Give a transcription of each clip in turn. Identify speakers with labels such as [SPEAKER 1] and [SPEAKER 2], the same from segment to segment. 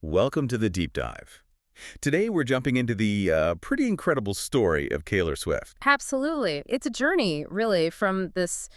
[SPEAKER 1] Welcome to the deep dive. Today we're jumping into the pretty incredible story of Taylor Swift.
[SPEAKER 2] Absolutely. It's a journey, really, from this,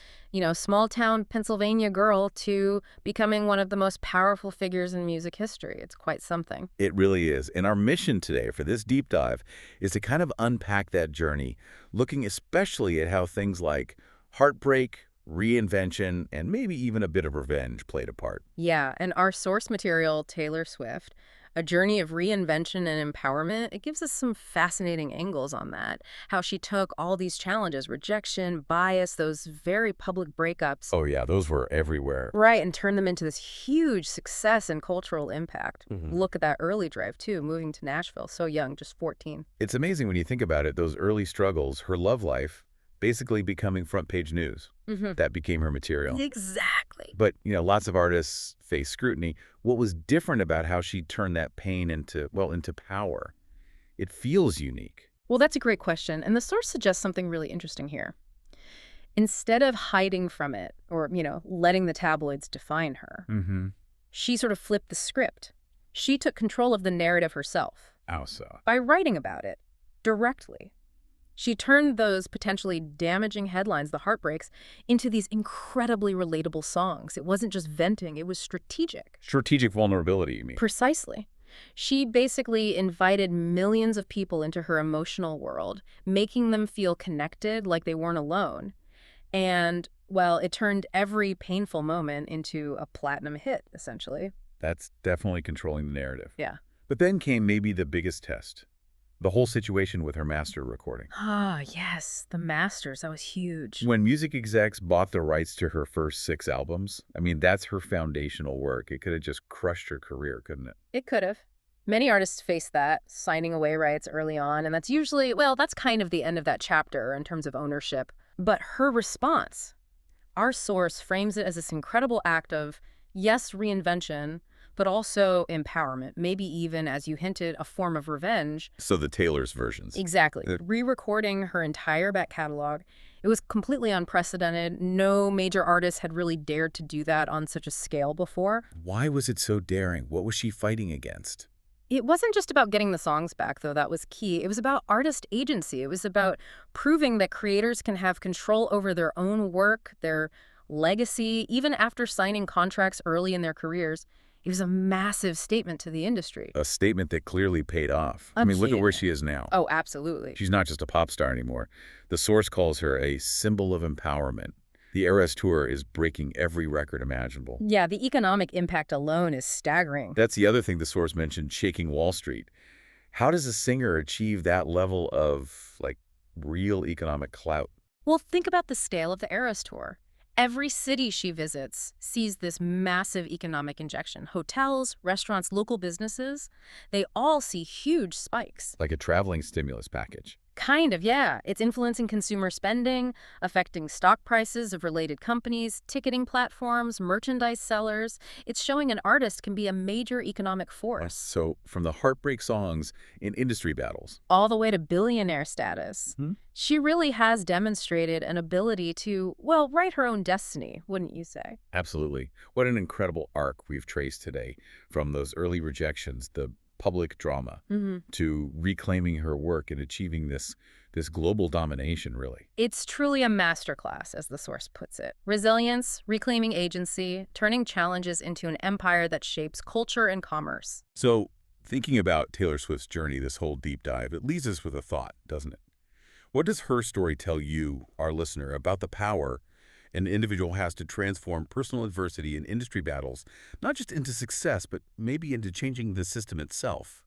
[SPEAKER 2] small town Pennsylvania girl to becoming one of the most powerful figures in music history. It's quite something.
[SPEAKER 1] It really is. And our mission today for this deep dive is to kind of unpack that journey, looking especially at how things like heartbreak, reinvention, and maybe even a bit of revenge played a part.
[SPEAKER 2] Yeah, and our source material, Taylor Swift, A Journey of Reinvention and Empowerment, it gives us some fascinating angles on that. How she took all these challenges, rejection, bias, those very public breakups,
[SPEAKER 1] Oh yeah, those were everywhere.
[SPEAKER 2] right, and turned them into this huge success and cultural impact.
[SPEAKER 1] Mhm.
[SPEAKER 2] Look at that early drive, too, moving to Nashville, so young, just 14.
[SPEAKER 1] It's amazing when you think about it, those early struggles, her love life, basically becoming front page news.
[SPEAKER 2] Hmm.
[SPEAKER 1] That became her material.
[SPEAKER 2] Exactly.
[SPEAKER 1] But, lots of artists face scrutiny. What was different about how she turned that pain into, well, into power? It feels unique.
[SPEAKER 2] Well, that's a great question. And the source suggests something really interesting here. Instead of hiding from it or, letting the tabloids define her,
[SPEAKER 1] Mm-hmm.
[SPEAKER 2] she sort of flipped the script. She took control of the narrative herself
[SPEAKER 1] Ausa.
[SPEAKER 2] by writing about it directly. She turned those potentially damaging headlines, the heartbreaks, into these incredibly relatable songs. It wasn't just venting, it was strategic.
[SPEAKER 1] Strategic vulnerability, you mean?
[SPEAKER 2] Precisely. She basically invited millions of people into her emotional world, making them feel connected like they weren't alone. And, well, it turned every painful moment into a platinum hit, essentially.
[SPEAKER 1] That's definitely controlling the narrative.
[SPEAKER 2] Yeah.
[SPEAKER 1] But then came maybe the biggest test. The whole situation with her master recording.
[SPEAKER 2] Ah, yes, the Masters, that was huge.
[SPEAKER 1] When music execs bought the rights to her first 6 albums, I mean, that's her foundational work. It could have just crushed her career, couldn't it?
[SPEAKER 2] It could have. Many artists face that, signing away rights early on, and that's usually, well, that's kind of the end of that chapter in terms of ownership. But her response, our source frames it as this incredible act of, yes, reinvention, but also empowerment, maybe even, as you hinted, a form of revenge.
[SPEAKER 1] So the Taylor's versions.
[SPEAKER 2] Exactly.
[SPEAKER 1] Uh,
[SPEAKER 2] Re-recording her entire back catalog. It was completely unprecedented. No major artist had really dared to do that on such a scale before.
[SPEAKER 1] Why was it so daring? What was she fighting against?
[SPEAKER 2] It wasn't just about getting the songs back, though. That was key. It was about artist agency. It was about proving that creators can have control over their own work, their legacy, even after signing contracts early in their careers. It was a massive statement to the industry.
[SPEAKER 1] A statement that clearly paid off.
[SPEAKER 2] A
[SPEAKER 1] I mean, look at where
[SPEAKER 2] huge.
[SPEAKER 1] she is now.
[SPEAKER 2] Oh, absolutely.
[SPEAKER 1] She's not just a pop star anymore. The source calls her a symbol of empowerment. The Eras Tour is breaking every record imaginable.
[SPEAKER 2] Yeah, the economic impact alone is staggering.
[SPEAKER 1] That's the other thing the source mentioned, shaking Wall Street. How does a singer achieve that level of, like, real economic clout?
[SPEAKER 2] Well, think about the scale of the Eras Tour. Every city she visits sees this massive economic injection. Hotels, restaurants, local businesses, they all see huge spikes.
[SPEAKER 1] Like a traveling stimulus package.
[SPEAKER 2] Kind of, yeah. It's influencing consumer spending, affecting stock prices of related companies, ticketing platforms, merchandise sellers. It's showing an artist can be a major economic force,
[SPEAKER 1] So, from the heartbreak songs in industry battles.
[SPEAKER 2] all the way to billionaire status.
[SPEAKER 1] Hmm?
[SPEAKER 2] She really has demonstrated an ability to, well, write her own destiny, wouldn't you say?
[SPEAKER 1] Absolutely. What an incredible arc we've traced today, from those early rejections, the public drama,
[SPEAKER 2] Hmm.
[SPEAKER 1] to reclaiming her work and achieving this global domination, really.
[SPEAKER 2] It's truly a masterclass, as the source puts it. Resilience, reclaiming agency, turning challenges into an empire that shapes culture and commerce.
[SPEAKER 1] So, thinking about Taylor Swift's journey, this whole deep dive, it leaves us with a thought, doesn't it? What does her story tell you, our listener, about the power an individual has to transform personal adversity and industry battles, not just into success, but maybe into changing the system itself?